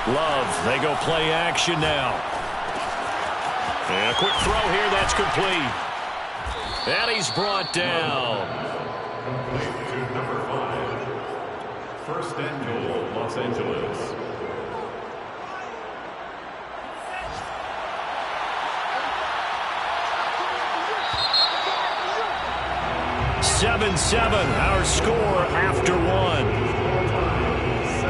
Love, they go play action now. And a quick throw here, that's complete. And he's brought down. To number 5, first and goal, Los Angeles. Seven, our score after one. 7-7.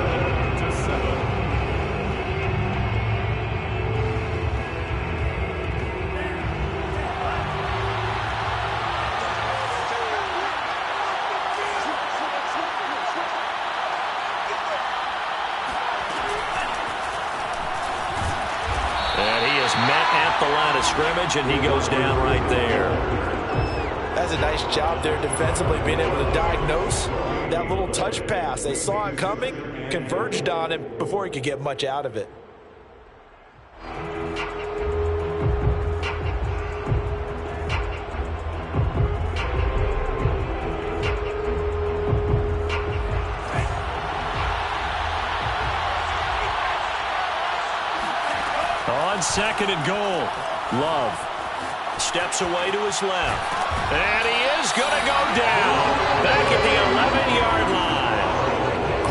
And he is met at the line of scrimmage, and he goes down right there. That's a nice job there defensively, being able to diagnose that little touch pass. They saw it coming, converged on him before he could get much out of it. On second and goal, Love steps away to his left. And he is going to go down back at the 11-yard line.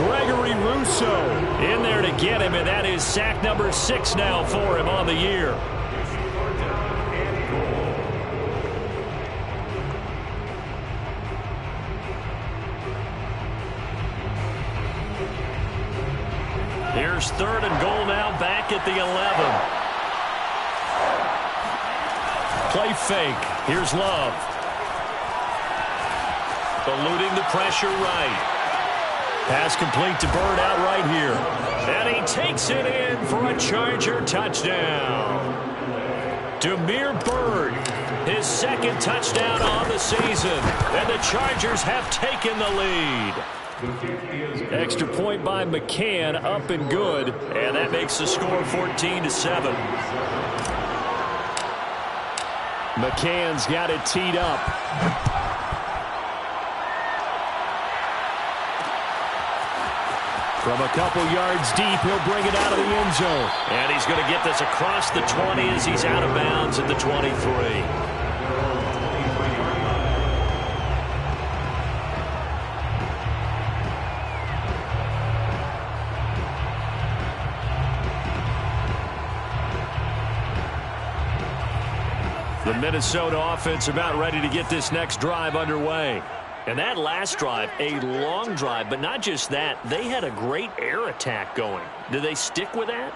Gregory Rousseau in there to get him, and that is sack number 6 now for him on the year. Here's third and goal now back at the 11. Play fake. Here's Love. Eluding the pressure right. Pass complete to Bird out right here. And he takes it in for a Charger touchdown. Damiere Byrd, his second touchdown on the season. And the Chargers have taken the lead. Extra point by McCann, up and good. And that makes the score 14-7. McCann's got it teed up. From a couple yards deep, he'll bring it out of the end zone. And he's going to get this across the 20 as he's out of bounds at the 23. The Minnesota offense about ready to get this next drive underway. And that last drive, a long drive, but not just that. They had a great air attack going. Do they stick with that?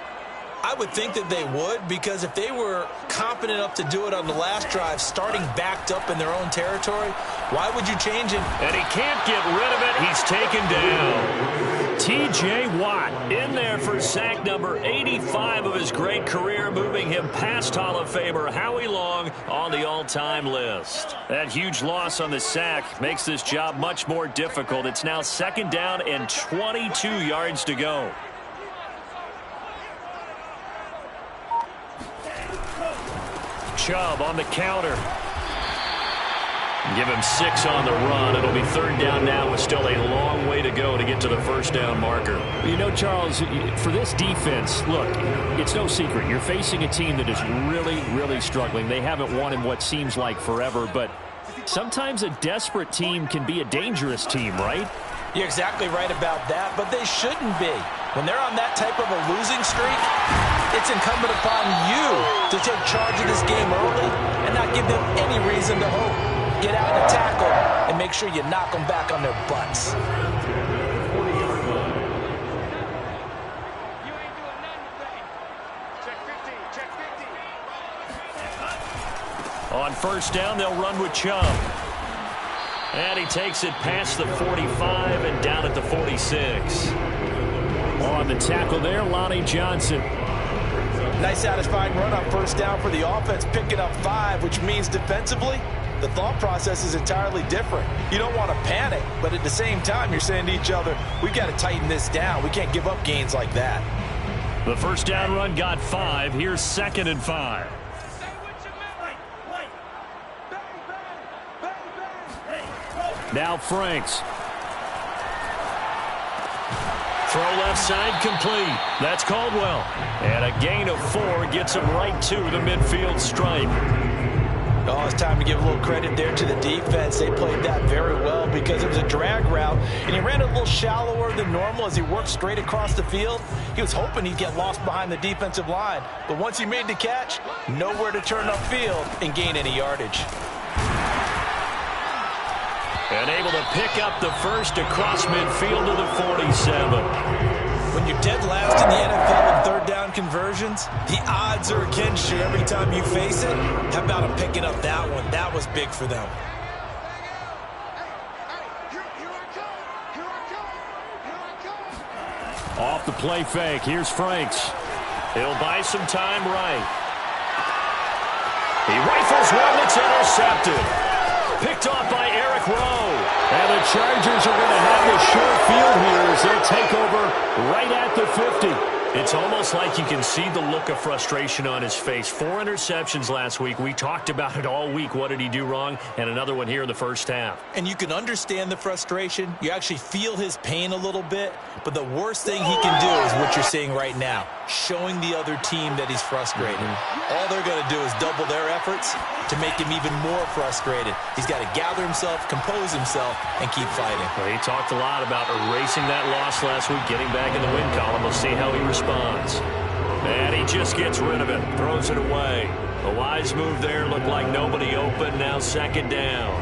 I would think that they would, because if they were confident enough to do it on the last drive, starting backed up in their own territory, why would you change it? And he can't get rid of it. He's taken down. T.J. Watt in there for sack number 85 of his great career, moving him past Hall of Famer Howie Long on the all-time list. That huge loss on the sack makes this job much more difficult. It's now second down and 22 yards to go. Chubb on the counter. Give him 6 on the run. It'll be third down now with still a long way to go to get to the first down marker. You know, Charles, for this defense, look, it's no secret. You're facing a team that is really, really struggling. They haven't won in what seems like forever, but sometimes a desperate team can be a dangerous team, right? You're exactly right about that, but they shouldn't be. When they're on that type of a losing streak, it's incumbent upon you to take charge of this game early and not give them any reason to hope. Get out and tackle and make sure you knock them back on their butts. On first down, they'll run with Chubb. And he takes it past the 45 and down at the 46. On the tackle there, Lonnie Johnson. Nice satisfying run on first down for the offense, picking up 5, which means defensively, the thought process is entirely different. You don't want to panic, but at the same time, you're saying to each other, we've got to tighten this down. We can't give up gains like that. The first down run got 5. Here's second and 5. Now Franks. Throw left side complete. That's Caldwell. And a gain of 4 gets him right to the midfield stripe. Oh, it's time to give a little credit there to the defense. They played that very well because it was a drag route, and he ran a little shallower than normal as he worked straight across the field. He was hoping he'd get lost behind the defensive line, but once he made the catch, nowhere to turn upfield and gain any yardage. And able to pick up the first across midfield to the 47. When you're dead last in the NFL in third down conversions, the odds are against you every time you face it. How about him picking up that one? That was big for them. Off the play fake, here's Franks. He'll buy some time right. He rifles one that's intercepted. Picked off by Eric Rowe. And the Chargers are going to have a short field here as they'll take over right at the 50. It's almost like you can see the look of frustration on his face. 4 interceptions last week. We talked about it all week. What did he do wrong? And another one here in the first half. And you can understand the frustration. You actually feel his pain a little bit. But the worst thing he can do is what you're seeing right now, showing the other team that he's frustrated. All they're going to do is double their efforts to make him even more frustrated. He's got to gather himself, compose himself, and keep fighting. Well, he talked a lot about erasing that loss last week, getting back in the win column. We'll see how he responds. And he just gets rid of it, throws it away. A wise move there, looked like nobody open, now second down.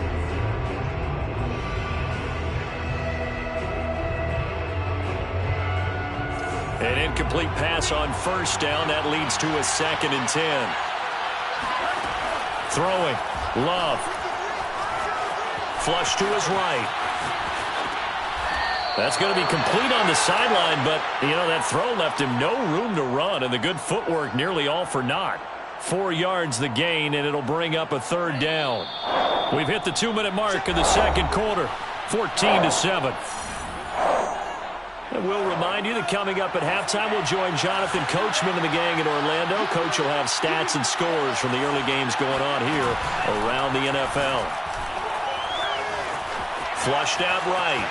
An incomplete pass on first down. That leads to a 2nd and 10. Throwing. Love. Flush to his right. That's going to be complete on the sideline, but, you know, that throw left him no room to run, and the good footwork nearly all for naught. 4 yards the gain, and it'll bring up a 3rd down. We've hit the 2-minute mark in the second quarter. 14-7. And we'll remind you that coming up at halftime, we'll join Jonathan Coachman and the gang in Orlando. Coach will have stats and scores from the early games going on here around the NFL. Flushed out right.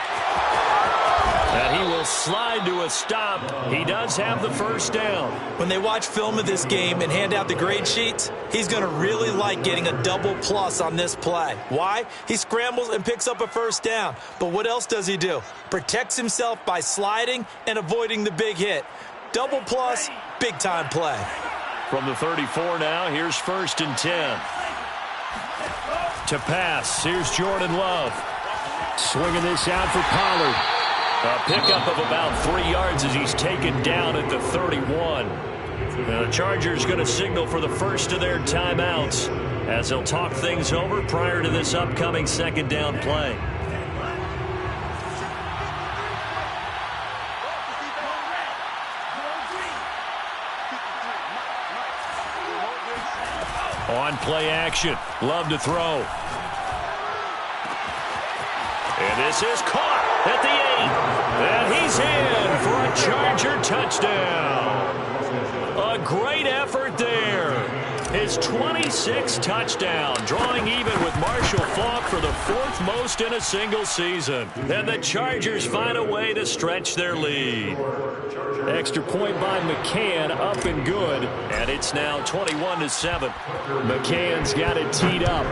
And he will slide to a stop. He does have the first down. When they watch film of this game and hand out the grade sheets, he's going to really like getting a double plus on this play. Why? He scrambles and picks up a first down. But what else does he do? Protects himself by sliding and avoiding the big hit. Double plus, big time play. From the 34 now, here's 1st and 10. To pass, here's Jordan Love. Swinging this out for Pollard. A pickup of about 3 yards as he's taken down at the 31. Now the Chargers going to signal for the first of their timeouts as they'll talk things over prior to this upcoming 2nd down play. On play action, Love to throw. And this is caught at the 8. And he's in for a Charger touchdown. A great effort there. His 26th touchdown, drawing even with Marshall Faulk for the 4th most in a single season. And the Chargers find a way to stretch their lead. Extra point by McCann, up and good. And it's now 21-7. McCann's got it teed up.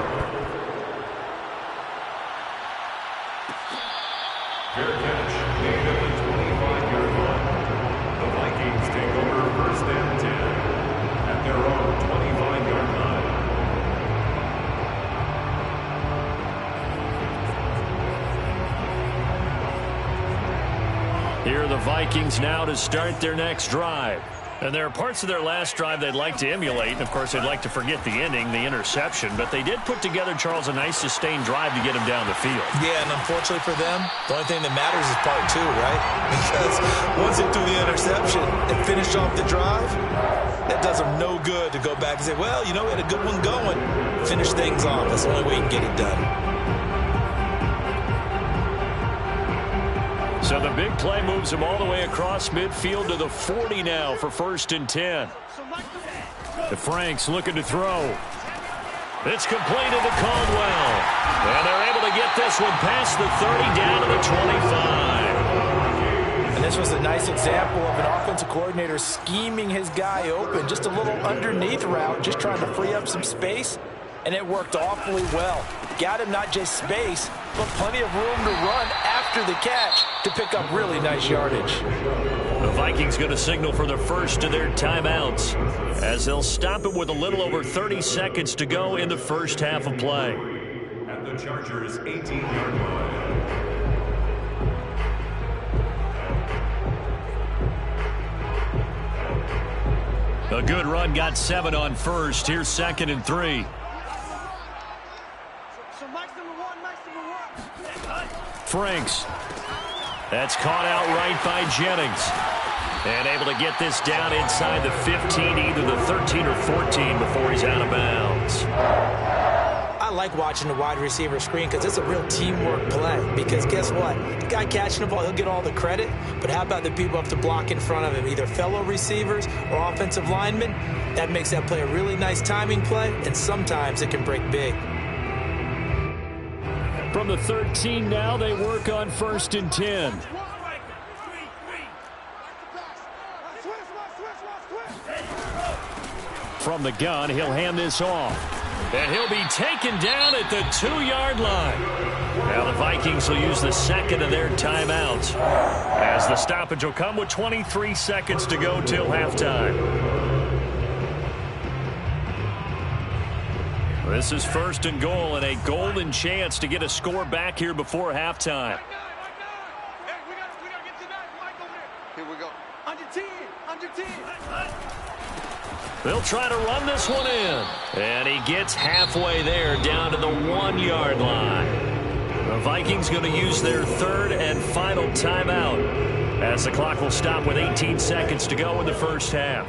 Fair catch, made at the 25-yard line. The Vikings take over 1st and 10 at their own 25-yard line. Here are the Vikings now to start their next drive. And there are parts of their last drive they'd like to emulate. And, of course, they'd like to forget the ending, the interception. But they did put together, Charles, a nice sustained drive to get him down the field. Yeah, and unfortunately for them, the only thing that matters is part 2, right? Because once they threw the interception and finished off the drive, that does them no good to go back and say, well, you know, we had a good one going. Finish things off. That's the only way you can get it done. So the big play moves him all the way across midfield to the 40 now for 1st and 10. The Franks looking to throw. It's completed to Caldwell. And they're able to get this one past the 30 down to the 25. And this This was a nice example of an offensive coordinator scheming his guy open. Just a little underneath route, just trying to free up some space, and it worked awfully well. Got him not just space, but plenty of room to run after the catch to pick up really nice yardage. The Vikings going to signal for the first of their timeouts as they'll stop it with a little over 30 seconds to go in the first half of play. At the Chargers' 18-yard line. A good run got 7 on first. Here's 2nd and 3. Franks. That's caught out right by Jennings. And able to get this down inside the 15, either the 13 or 14 before he's out of bounds. I like watching the wide receiver screen because it's a real teamwork play. Because guess what? The guy catching the ball, he'll get all the credit. But how about the people up to block in front of him, either fellow receivers or offensive linemen? That makes that play a really nice timing play, and sometimes it can break big. From the 13 now, they work on 1st and 10. From the gun, he'll hand this off. And he'll be taken down at the 2-yard line. Now the Vikings will use the second of their timeouts, as the stoppage will come with 23 seconds to go till halftime. This is 1st and goal, and a golden chance to get a score back here before halftime. Here we go. Under 10. They'll try to run this one in. And he gets halfway there, down to the 1-yard line. The Vikings going to use their 3rd and final timeout, as the clock will stop with 18 seconds to go in the first half.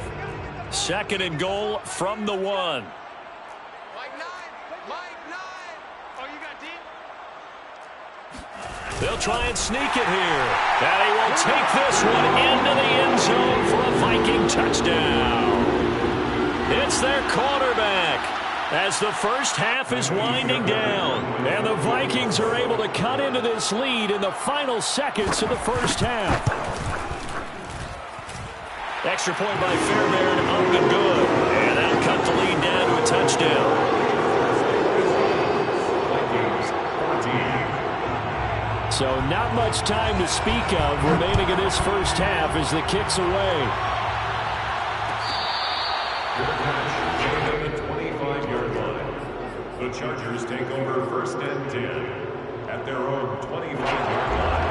2nd and goal from the 1. They'll try and sneak it here. And he will take this one into the end zone for a Viking touchdown. It's their quarterback as the first half is winding down. And the Vikings are able to cut into this lead in the final seconds of the first half. Extra point by Fairbairn, up and good. And that'll cut the lead down to a touchdown. So not much time to speak of remaining in this first half as the kick's away. At the 25-yard line. The Chargers take over 1st and 10 at their own 25-yard line.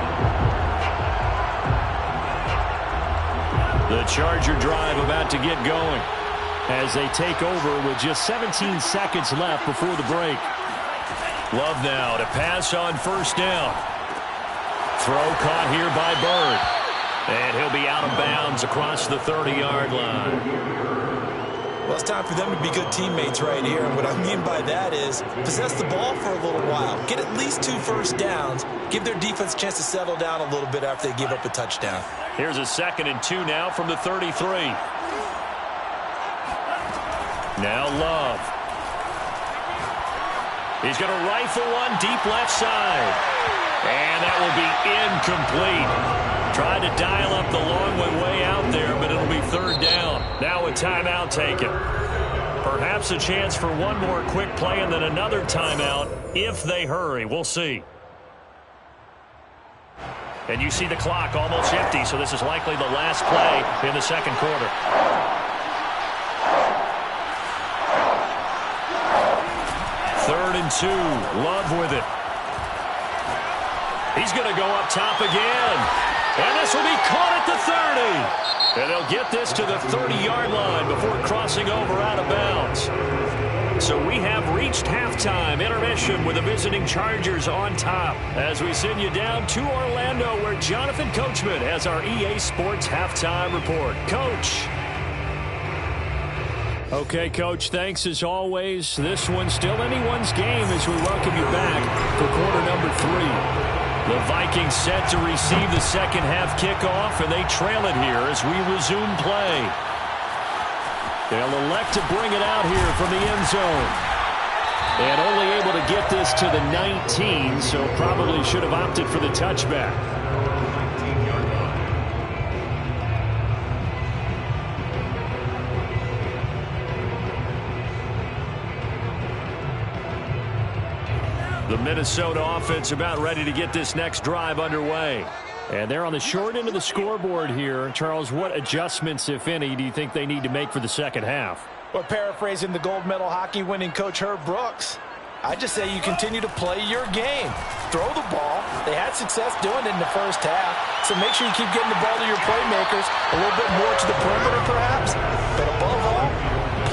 The Charger drive about to get going as they take over with just 17 seconds left before the break. Love now to pass on 1st down. Throw caught here by Bird. And he'll be out of bounds across the 30-yard line. Well, it's time for them to be good teammates right here. And what I mean by that is possess the ball for a little while. Get at least 2 first downs. Give their defense a chance to settle down a little bit after they give up a touchdown. Here's a 2nd and 2 now from the 33. Now Love. He's going to rifle one deep left side. And that will be incomplete. Tried to dial up the long way out there, but it'll be 3rd down. Now a timeout taken. Perhaps a chance for one more quick play and then another timeout if they hurry. We'll see. And you see the clock almost empty, so this is likely the last play in the second quarter. Third and 2. Love with it. He's going to go up top again. And this will be caught at the 30. And they'll get this to the 30-yard line before crossing over out of bounds. So we have reached halftime intermission with the visiting Chargers on top as we send you down to Orlando where Jonathan Coachman has our EA Sports halftime report. Coach. Okay, Coach, thanks as always. This one's still anyone's game as we welcome you back for quarter number 3. The Vikings set to receive the second half kickoff, and they trail it here as we resume play. They'll elect to bring it out here from the end zone. And only able to get this to the 19, so probably should have opted for the touchback. The Minnesota offense about ready to get this next drive underway. And they're on the short end of the scoreboard here. Charles, what adjustments, if any, do you think they need to make for the second half? Well, paraphrasing the gold medal hockey winning coach Herb Brooks, I just say you continue to play your game. Throw the ball. They had success doing it in the first half. So make sure you keep getting the ball to your playmakers, a little bit more to the perimeter perhaps. But above all,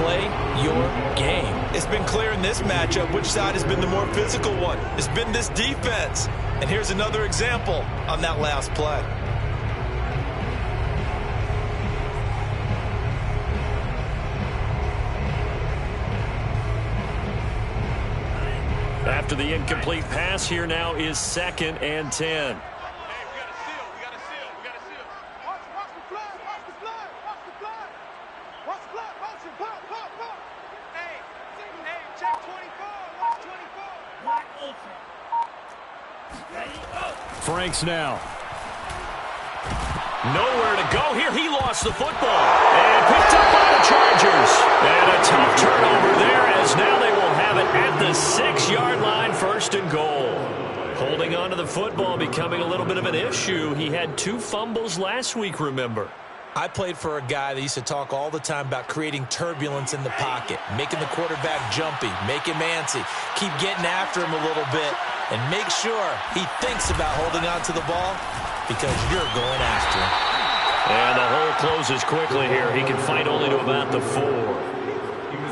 play your game. It's been clear in this matchup which side has been the more physical one. It's been this defense. And here's another example on that last play. After the incomplete pass, here now is 2nd and 10. Franks now. Nowhere to go here. He lost the football. And picked up by the Chargers. And a tough turnover there as now they will have it at the 6-yard line, 1st and goal. Holding on to the football becoming a little bit of an issue. He had 2 fumbles last week, remember. I played for a guy that used to talk all the time about creating turbulence in the pocket, making the quarterback jumpy, make him antsy, keep getting after him a little bit, and make sure he thinks about holding on to the ball because you're going after him. And the hole closes quickly here. He can fight only to about the 4.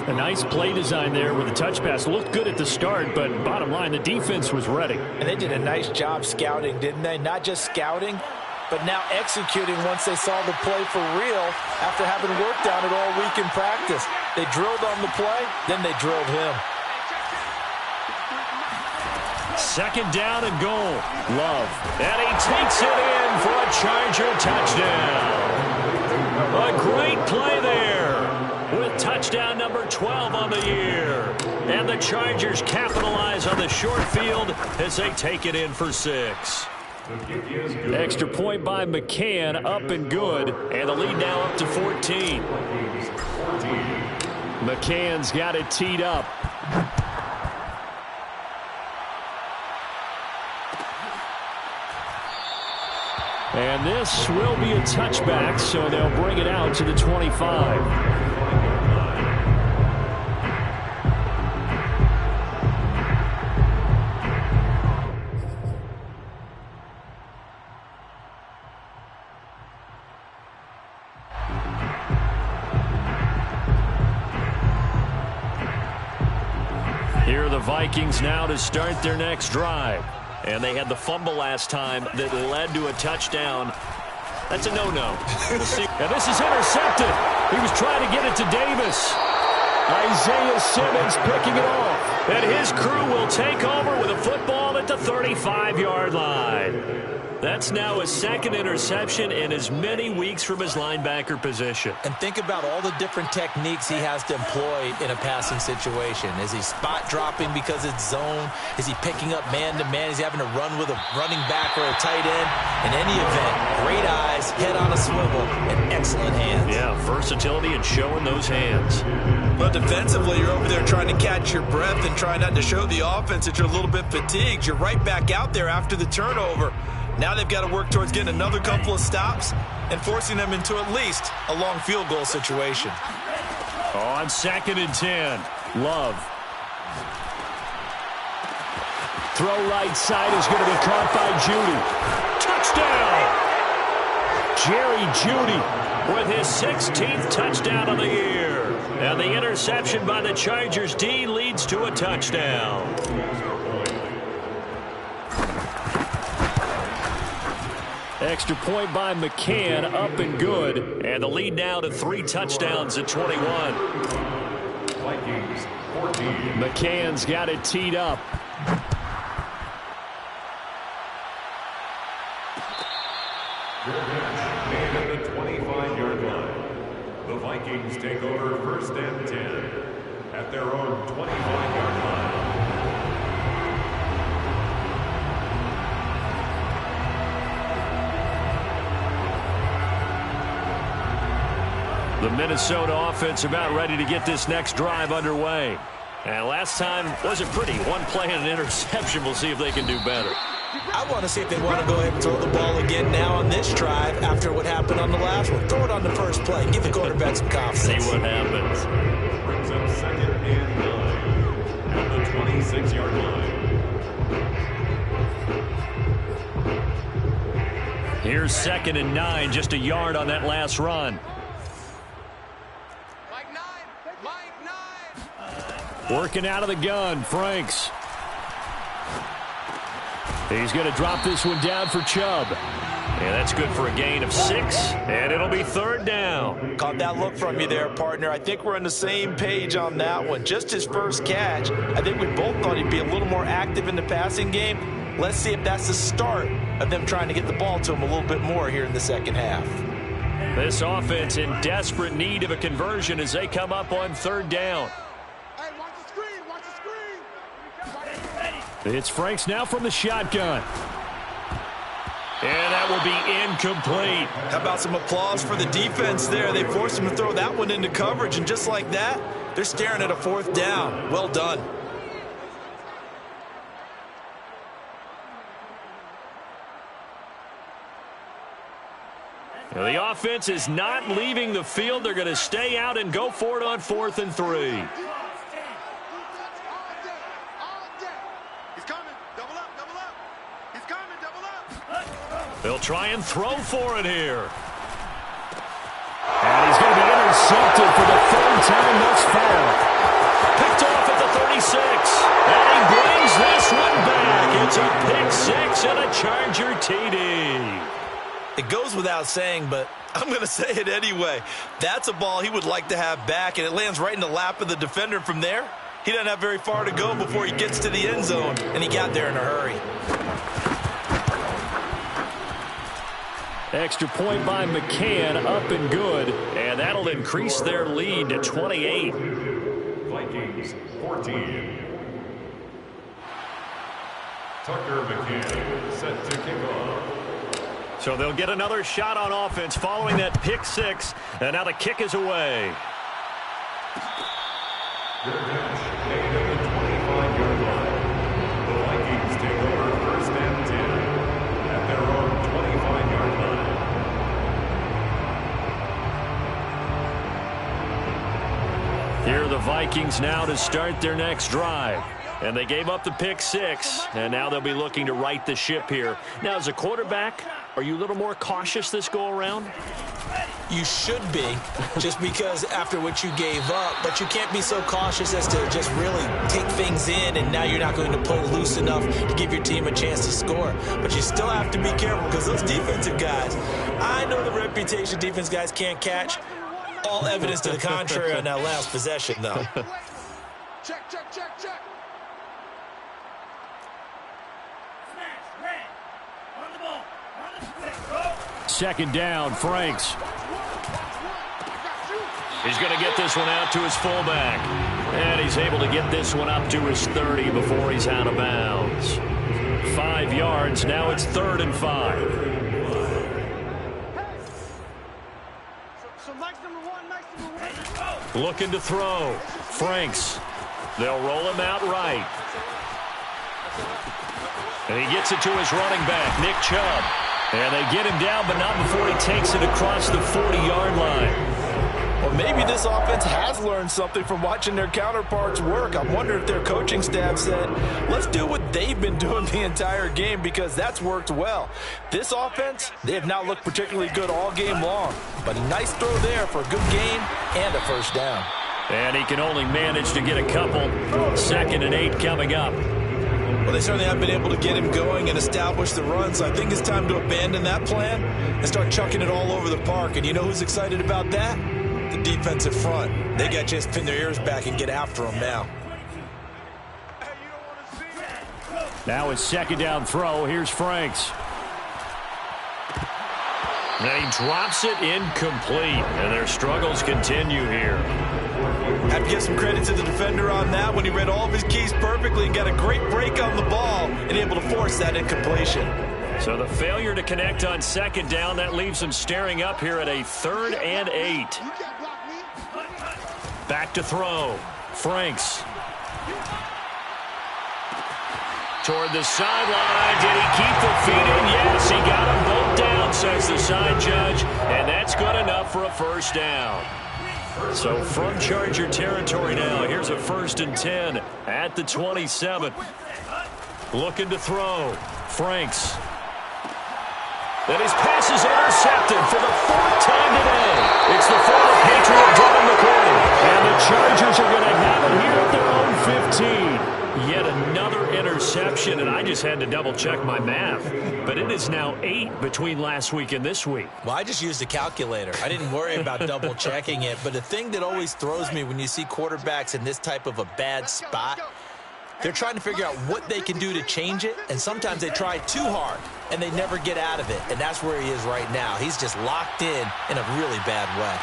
A nice play design there with the touch pass. Looked good at the start, but bottom line, the defense was ready. And they did a nice job scouting, didn't they? Not just scouting, but now executing once they saw the play for real after having worked on it all week in practice. They drilled on the play, then they drilled him. 2nd down and goal. Love. And he takes it in for a Charger touchdown. A great play there with touchdown number 12 on the year. And the Chargers capitalize on the short field as they take it in for 6. Extra point by McCann, up and good. And the lead now up to 14. McCann's got it teed up. And this will be a touchback, so they'll bring it out to the 25. Here are the Vikings now to start their next drive. And they had the fumble last time that led to a touchdown. That's a no-no. We'll see. And this is intercepted. He was trying to get it to Davis. Isaiah Simmons picking it off. And his crew will take over with a football at the 35-yard line. That's now his 2nd interception in as many weeks from his linebacker position. And think about all the different techniques he has to employ in a passing situation. Is he spot dropping because it's zone? Is he picking up man-to-man? Is he having to run with a running back or a tight end? In any event, great eyes, head on a swivel, and excellent hands. Yeah, versatility and showing those hands. But defensively, you're over there trying to catch your breath and trying not to show the offense that you're a little bit fatigued. You're right back out there after the turnover. Now they've got to work towards getting another couple of stops and forcing them into at least a long field goal situation. On 2nd and 10, Love. Throw right side is going to be caught by Jeudy. Touchdown! Jerry Jeudy with his 16th touchdown of the year. And the interception by the Chargers D leads to a touchdown. Extra point by McCann, up and good. And the lead now to 3 touchdowns at 21. Vikings 14. McCann's got it teed up. Good catch made at the 25-yard line. The Vikings take over 1st and 10 at their own 25-yard line. The Minnesota offense about ready to get this next drive underway. And last time wasn't pretty. One play and an interception. We'll see if they can do better. I want to see if they want to go ahead and throw the ball again now on this drive after what happened on the last one. Throw it on the first play. Give the quarterback some confidence. See what happens. Brings up 2nd and 9 at the 26-yard line. Here's 2nd and 9, just a yard on that last run. Working out of the gun, Franks. He's going to drop this one down for Chubb. And that's good for a gain of 6, and it'll be 3rd down. Caught that look from you there, partner. I think we're on the same page on that one. Just his first catch. I think we both thought he'd be a little more active in the passing game. Let's see if that's the start of them trying to get the ball to him a little bit more here in the second half. This offense in desperate need of a conversion as they come up on 3rd down. It's Franks now from the shotgun. And that will be incomplete. How about some applause for the defense there? They forced him to throw that one into coverage, and just like that, they're staring at a 4th down. Well done. Now, the offense is not leaving the field. They're going to stay out and go for it on 4th and 3. They'll try and throw for it here. And he's going to be intercepted for the 3rd time thus far. Picked off at the 36. And he brings this one back. It's a pick 6 and a Charger TD. It goes without saying, but I'm going to say it anyway. That's a ball he would like to have back, and it lands right in the lap of the defender. From there, he doesn't have very far to go before he gets to the end zone, and he got there in a hurry. Extra point by McCann, up and good, and that'll increase their lead to 28. Vikings 14. Tucker McCann set to kick off. So they'll get another shot on offense following that pick 6, and now the kick is away. Good catch made at the 25-yard line. The Vikings take over 1st and 10 at their own 25-yard line. Here are the Vikings now to start their next drive. And they gave up the pick 6, and now they'll be looking to right the ship here. Now, as a quarterback, are you a little more cautious this go-around? You should be, just because after what you gave up, but you can't be so cautious as to just really take things in, and now you're not going to play loose enough to give your team a chance to score. But you still have to be careful because those defensive guys, I know the reputation defense guys can't catch. All evidence to the contrary on that last possession, though. Check, check, check, check. 2nd down, Franks. He's going to get this one out to his fullback. And he's able to get this one up to his 30 before he's out of bounds. 5 yards, now it's 3rd and 5. Looking to throw. Franks. They'll roll him out right. And he gets it to his running back, Nick Chubb. And they get him down, but not before he takes it across the 40-yard line. Well, maybe this offense has learned something from watching their counterparts work. I wonder if their coaching staff said, let's do what they've been doing the entire game, because that's worked well. This offense, they have not looked particularly good all game long. But a nice throw there for a good gain and a 1st down. And he can only manage to get a couple. 2nd and 8 coming up. Well, they certainly have been able to get him going and establish the run, so I think it's time to abandon that plan and start chucking it all over the park. And you know who's excited about that? The defensive front. They got a chance to pin their ears back and get after him now. Now it's 2nd down throw. Here's Franks. And he drops it incomplete, and their struggles continue here. Have to give some credit to the defender on that when he read all of his keys perfectly and got a great break on the ball and able to force that incompletion. So the failure to connect on 2nd down, that leaves them staring up here at a 3rd and 8. Back to throw. Franks. Toward the sideline. Did he keep the feet in? Yes, he got them both down, says the side judge. And that's good enough for a first down. So from Charger territory now, here's a 1st and 10 at the 27. Looking to throw. Franks. Then his pass is intercepted for the 4th time today. It's the former Patriot Devin McCourty. And the Chargers are going to have it here at their own 15. Yet another interception, and I just had to double-check my math. But it is now 8 between last week and this week. Well, I just used a calculator. I didn't worry about double-checking it. But the thing that always throws me when you see quarterbacks in this type of a bad spot, they're trying to figure out what they can do to change it, and sometimes they try too hard, and they never get out of it. And that's where he is right now. He's just locked in a really bad way.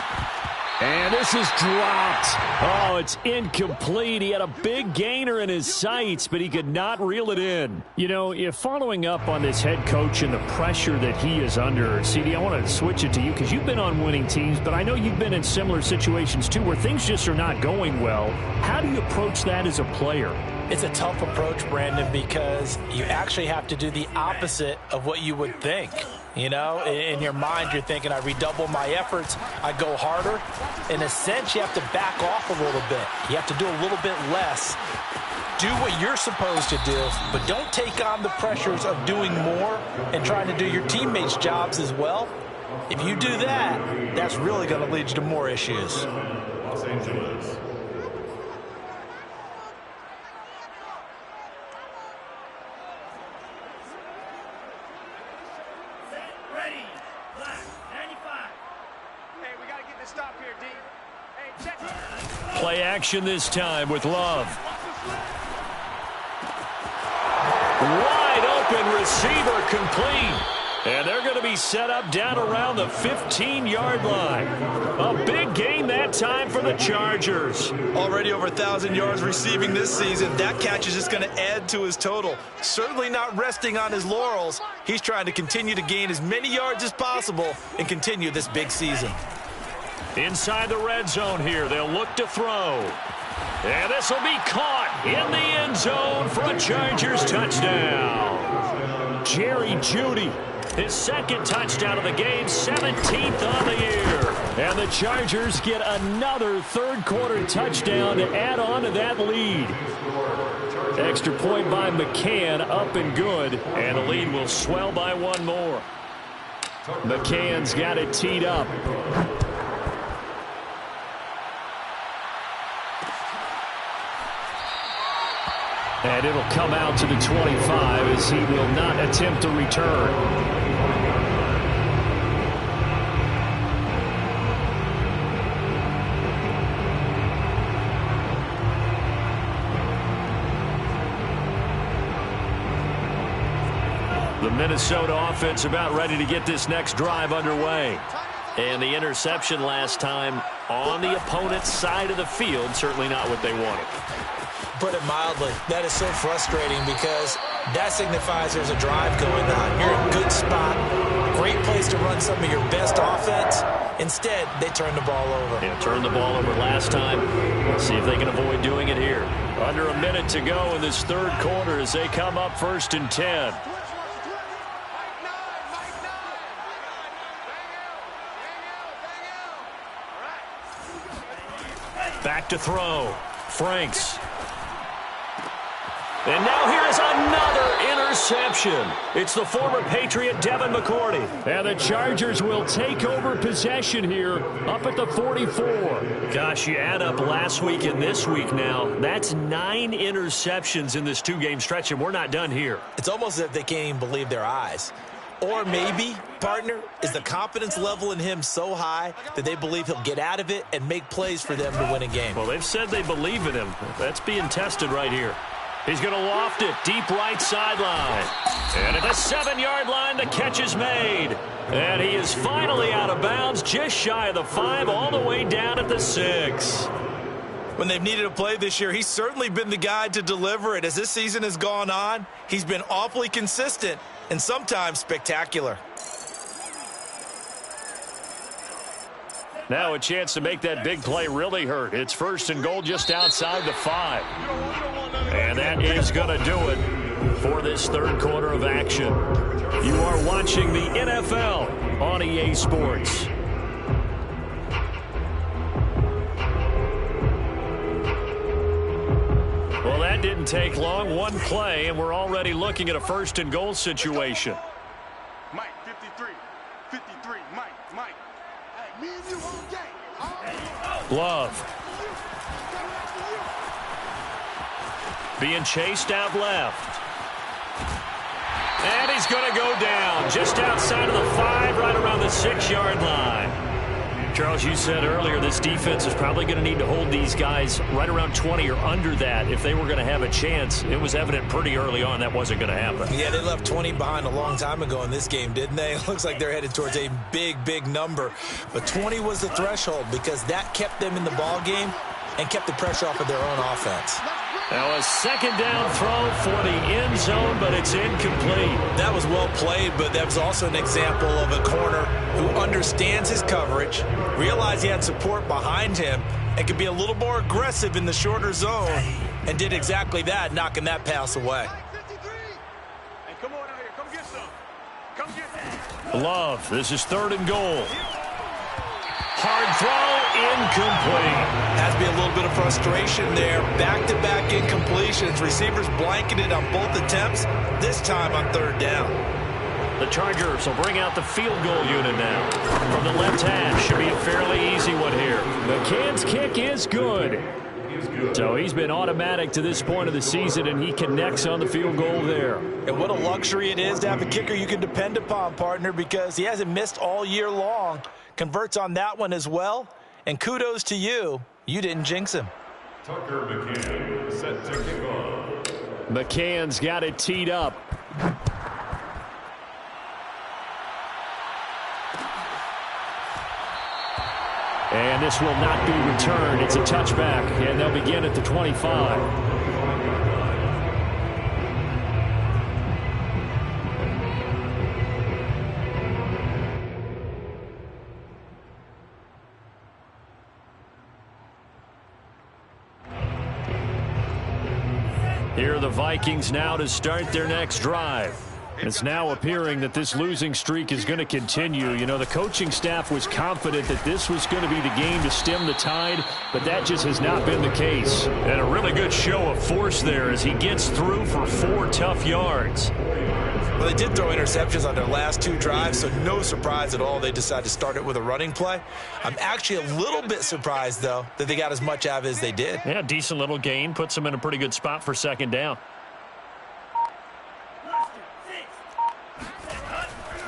And this is dropped. Oh, it's incomplete. He had a big gainer in his sights, but he could not reel it in. You know, if following up on this head coach and the pressure that he is under, CD, I want to switch it to you because you've been on winning teams, but I know you've been in similar situations too where things just are not going well. How do you approach that as a player? It's a tough approach, Brandon, because you actually have to do the opposite of what you would think. You know, in your mind, you're thinking, I redouble my efforts, I go harder. In a sense, you have to back off a little bit. You have to do a little bit less. Do what you're supposed to do, but don't take on the pressures of doing more and trying to do your teammates' jobs as well. If you do that, that's really going to lead you to more issues. Los Angeles. Play action this time with Love. Wide open receiver complete. And they're going to be set up down around the 15-yard line. A big gain that time for the Chargers. Already over 1,000 yards receiving this season. That catch is just going to add to his total. Certainly not resting on his laurels. He's trying to continue to gain as many yards as possible and continue this big season. Inside the red zone here, they'll look to throw. And this will be caught in the end zone for a Chargers touchdown. Jerry Jeudy, his 2nd touchdown of the game, 17th on the year. And the Chargers get another 3rd-quarter touchdown to add on to that lead. Extra point by McCann, up and good. And the lead will swell by 1 more. McCann's got it teed up. And it'll come out to the 25 as he will not attempt to return. The Minnesota offense about ready to get this next drive underway. And the interception last time on the opponent's side of the field, certainly not what they wanted. Put it mildly, that is so frustrating because that signifies there's a drive going on. You're in a good spot, great place to run some of your best offense. Instead, they turn the ball over. Yeah, turned the ball over last time. Let's see if they can avoid doing it here. Under a minute to go in this 3rd quarter as they come up 1st and 10. Back to throw. Franks. And now here is another interception. It's the former Patriot Devin McCourty. And the Chargers will take over possession here up at the 44. Gosh, you add up last week and this week now. That's 9 interceptions in this 2-game stretch, and we're not done here. It's almost as if they can't even believe their eyes. Or maybe, partner, is the confidence level in him so high that they believe he'll get out of it and make plays for them to win a game. Well, they've said they believe in him. That's being tested right here. He's going to loft it deep right sideline. And at the 7-yard line, the catch is made. And he is finally out of bounds, just shy of the 5, all the way down at the 6. When they've needed a play this year, he's certainly been the guy to deliver it. As this season has gone on, he's been awfully consistent and sometimes spectacular. Now a chance to make that big play really hurt. It's 1st and goal just outside the 5. And that is going to do it for this third quarter of action. You are watching the NFL on EA Sports. Well, that didn't take long. One play, and we're already looking at a 1st and goal situation. Mike, 53, Mike. Hey, me and you all game. Love. Being chased out left. And he's going to go down just outside of the 5, right around the 6-yard line. Charles, you said earlier this defense is probably going to need to hold these guys right around 20 or under that if they were going to have a chance. It was evident pretty early on that wasn't going to happen. Yeah, they left 20 behind a long time ago in this game, didn't they? It looks like they're headed towards a big number. But 20 was the threshold because that kept them in the ball game and kept the pressure off of their own offense. Now a 2nd down throw for the end zone, but it's incomplete. That was well played, but that was also an example of a corner who understands his coverage, realized he had support behind him, and could be a little more aggressive in the shorter zone, and did exactly that, knocking that pass away. Hey, come on out here. Come get some. Come get some. Love, this is 3rd and goal. Hard throw, incomplete. Has to be a little bit of frustration there. Back-to-back incompletions. Receivers blanketed on both attempts, this time on 3rd down. The Chargers will bring out the field goal unit now. From the left hash, should be a fairly easy one here. McCann's kick is good. So he's been automatic to this point of the season, and he connects on the field goal there. And what a luxury it is to have a kicker you can depend upon, partner, because he hasn't missed all year long. Converts on that one as well. And kudos to you. You didn't jinx him. Tucker McCann set to kick off. McCann's got it teed up. And this will not be returned. It's a touchback, and they'll begin at the 25. Here are the Vikings now to start their next drive. It's now appearing that this losing streak is going to continue. You know, the coaching staff was confident that this was going to be the game to stem the tide, but that just has not been the case. And a really good show of force there as he gets through for 4 tough yards. Well, they did throw interceptions on their last 2 drives, so no surprise at all they decided to start it with a running play. I'm actually a little bit surprised, though, that they got as much out of it as they did. Yeah, decent little gain. Puts them in a pretty good spot for 2nd down.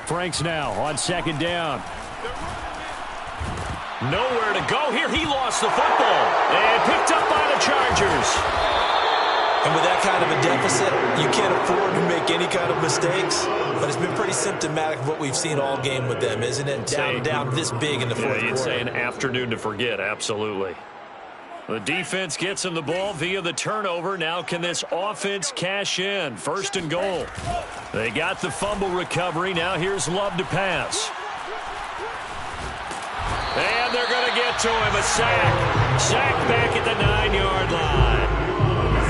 Franks now on 2nd down. Nowhere to go here. He lost the football and picked up by the Chargers. And with that kind of a deficit, you can't afford to make any kind of mistakes. But it's been pretty symptomatic of what we've seen all game with them, isn't it? Down this big in the fourth quarter. You'd say an afternoon to forget, absolutely. The defense gets him the ball via the turnover. Now can this offense cash in? 1st and goal. They got the fumble recovery. Now here's Love to pass. And they're going to get to him. A sack. Sack back at the 9-yard line.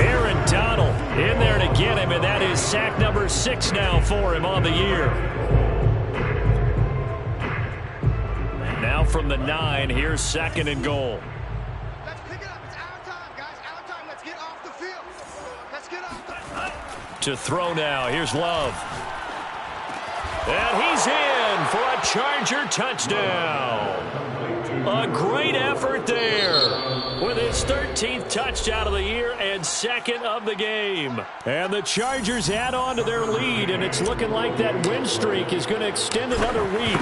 Aaron Donald in there to get him, and that is sack number 6 now for him on the year. Now from the 9, here's 2nd and goal. To throw now. Here's Love. And he's in for a Charger touchdown. A great effort there with his 13th touchdown of the year and 2nd of the game. And the Chargers add on to their lead, and it's looking like that win streak is going to extend another week.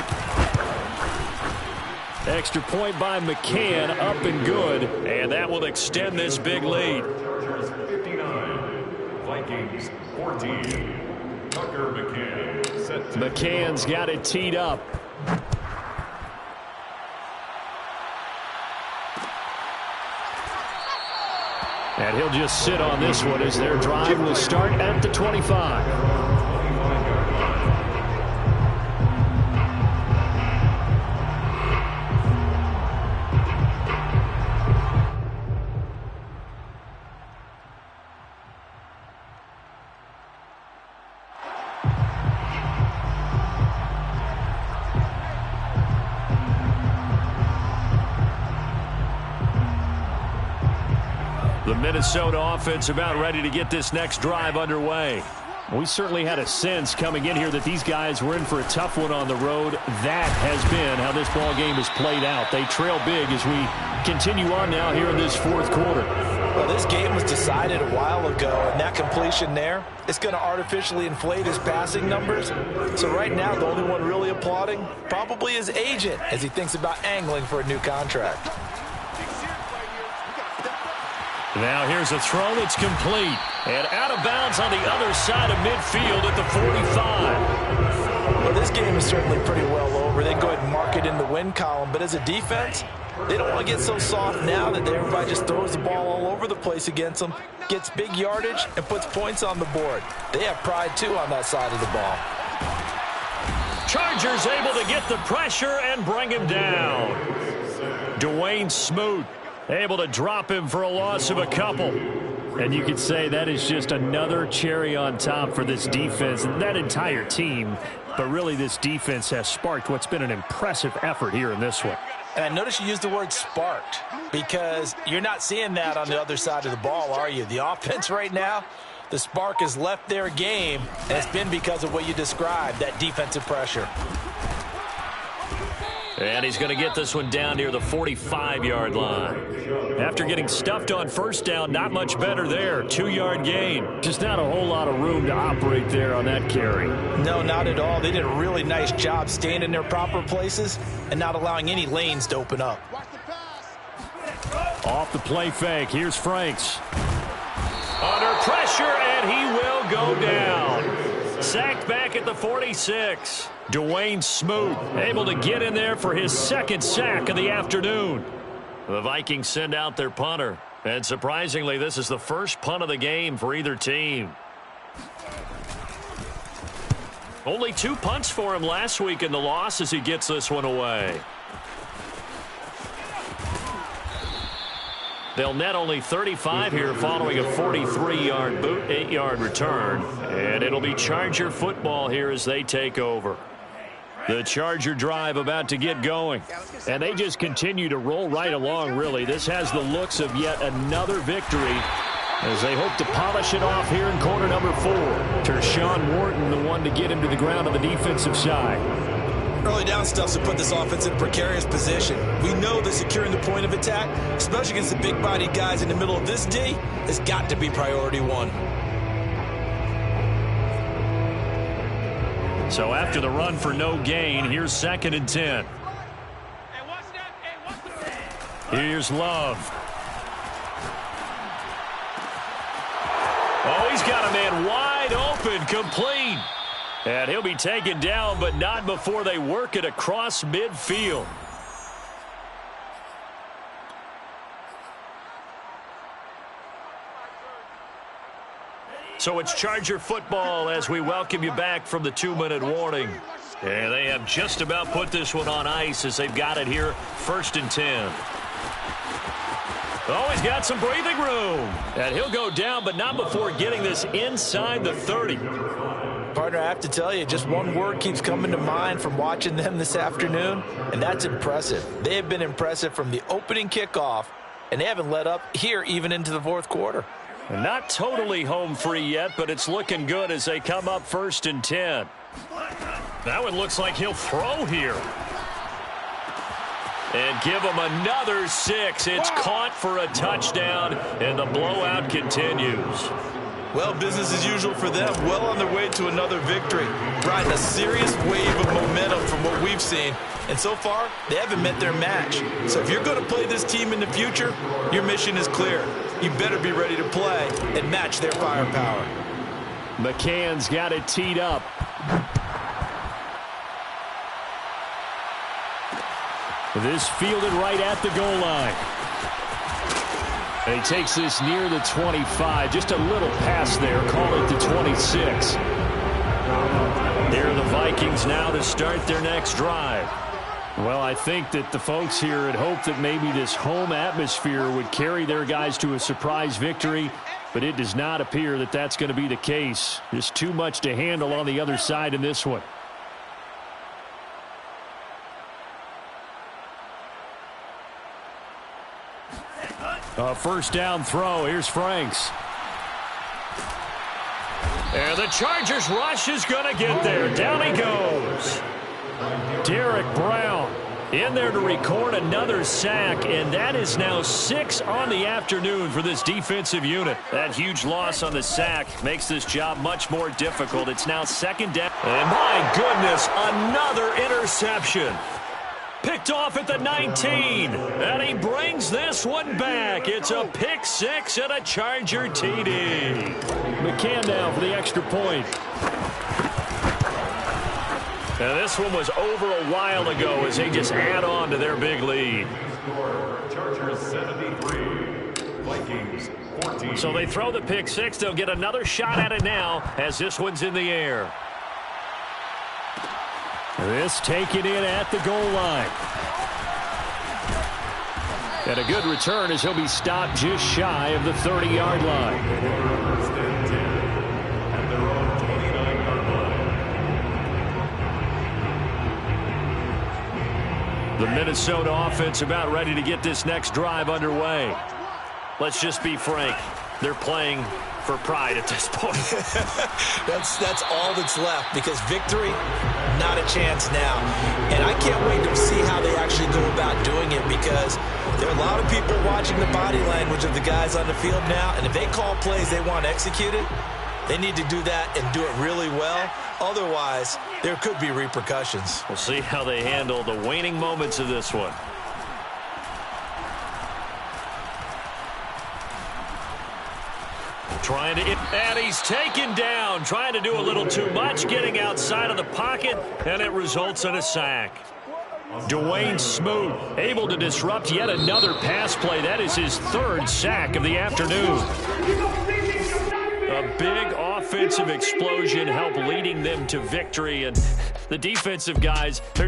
Extra point by McCann, up and good, and that will extend this big lead. Chargers 59, Vikings 14. Tucker McCann set to McCann's got it teed up. And he'll just sit on this one as their drive will start at the 25. The Minnesota offense about ready to get this next drive underway. We certainly had a sense coming in here that these guys were in for a tough one on the road. That has been how this ball game has played out. They trail big as we continue on now here in this fourth quarter. Well, this game was decided a while ago, and that completion there, it's going to artificially inflate his passing numbers. So right now, the only one really applauding probably his agent as he thinks about angling for a new contract. Now here's a throw that's complete. And out of bounds on the other side of midfield at the 45. Well, this game is certainly pretty well over. They go ahead and mark it in the win column. But as a defense, they don't want to get so soft now that everybody just throws the ball all over the place against them, gets big yardage, and puts points on the board. They have pride, too, on that side of the ball. Chargers able to get the pressure and bring him down. Dwayne Smoot able to drop him for a loss of a couple. And you could say that is just another cherry on top for this defense and that entire team. But really, this defense has sparked what's been an impressive effort here in this one. And I noticed you used the word sparked because you're not seeing that on the other side of the ball, are you? The offense right now, the spark has left their game, and it's been because of what you described, that defensive pressure. And he's going to get this one down near the 45-yard line. After getting stuffed on first down, not much better there. 2-yard gain. Just not a whole lot of room to operate there on that carry. No, not at all. They did a really nice job staying in their proper places and not allowing any lanes to open up. Off the play fake. Here's Franks. Under pressure, and he will go down. Sacked back at the 46. Dwayne Smoot able to get in there for his second sack of the afternoon. The Vikings send out their punter. And surprisingly, this is the first punt of the game for either team. Only 2 punts for him last week in the loss as he gets this one away. They'll net only 35 here following a 43-yard boot, 8-yard return. And it'll be Charger football here as they take over. The Charger drive about to get going. And they just continue to roll right along, really. This has the looks of yet another victory as they hope to polish it off here in quarter number 4. Tershawn Wharton, the one to get him to the ground on the defensive side. Early down stuffs to put this offense in a precarious position. We know that securing the point of attack, especially against the big-bodied guys in the middle of this D, has got to be priority 1. So after the run for no gain, here's 2nd and 10. Here's Love. Oh, he's got a man wide open, complete. And he'll be taken down, but not before they work it across midfield. So it's Charger football as we welcome you back from the 2-minute warning. And they have just about put this one on ice as they've got it here, 1st and 10. Oh, he's got some breathing room. And he'll go down, but not before getting this inside the 30. Partner, I have to tell you, just one word keeps coming to mind from watching them this afternoon, and that's impressive. They have been impressive from the opening kickoff, and they haven't let up here even into the 4th quarter. Not totally home free yet, but it's looking good as they come up 1st and 10. That one looks like he'll throw here. And give him another 6. It's caught for a touchdown, and the blowout continues. Well, business as usual for them. Well on their way to another victory. Riding a serious wave of momentum from what we've seen. And so far, they haven't met their match. So if you're going to play this team in the future, your mission is clear. You better be ready to play and match their firepower. McCann's got it teed up. This fielded right at the goal line. And he takes this near the 25. Just a little pass there. Call it the 26. Here are the Vikings now to start their next drive. Well, I think that the folks here had hoped that maybe this home atmosphere would carry their guys to a surprise victory, but it does not appear that that's going to be the case. Just too much to handle on the other side in this one. A first down throw. Here's Franks. And the Chargers rush is going to get there. Down he goes. Derek Brown in there to record another sack, and that is now 6 on the afternoon for this defensive unit. That huge loss on the sack makes this job much more difficult. It's now 2nd down. And my goodness, another interception. Picked off at the 19, and he brings this one back. It's a pick 6 and a Charger TD. McCann now for the extra point. Now this one was over a while ago as they just add on to their big lead. Chargers 73, Vikings 14. So they throw the pick 6. They'll get another shot at it now as this one's in the air. This taken in at the goal line. And a good return as he'll be stopped just shy of the 30-yard line. First and 10 at their own 29-yard line. The Minnesota offense about ready to get this next drive underway. Let's just be frank. They're playing for pride at this point. That's all that's left, because victory, not a chance now. And I can't wait to see how they actually go about doing it, because there are a lot of people watching the body language of the guys on the field now, and if they call plays they want executed, they need to do that and do it really well. Otherwise, there could be repercussions. We'll see how they handle the waning moments of this one. Trying to, and he's taken down, trying to do a little too much, getting outside of the pocket, and it results in a sack. Dwayne Smoot able to disrupt yet another pass play. That is his 3rd sack of the afternoon. A big offensive explosion helped leading them to victory, and the defensive guys, they're just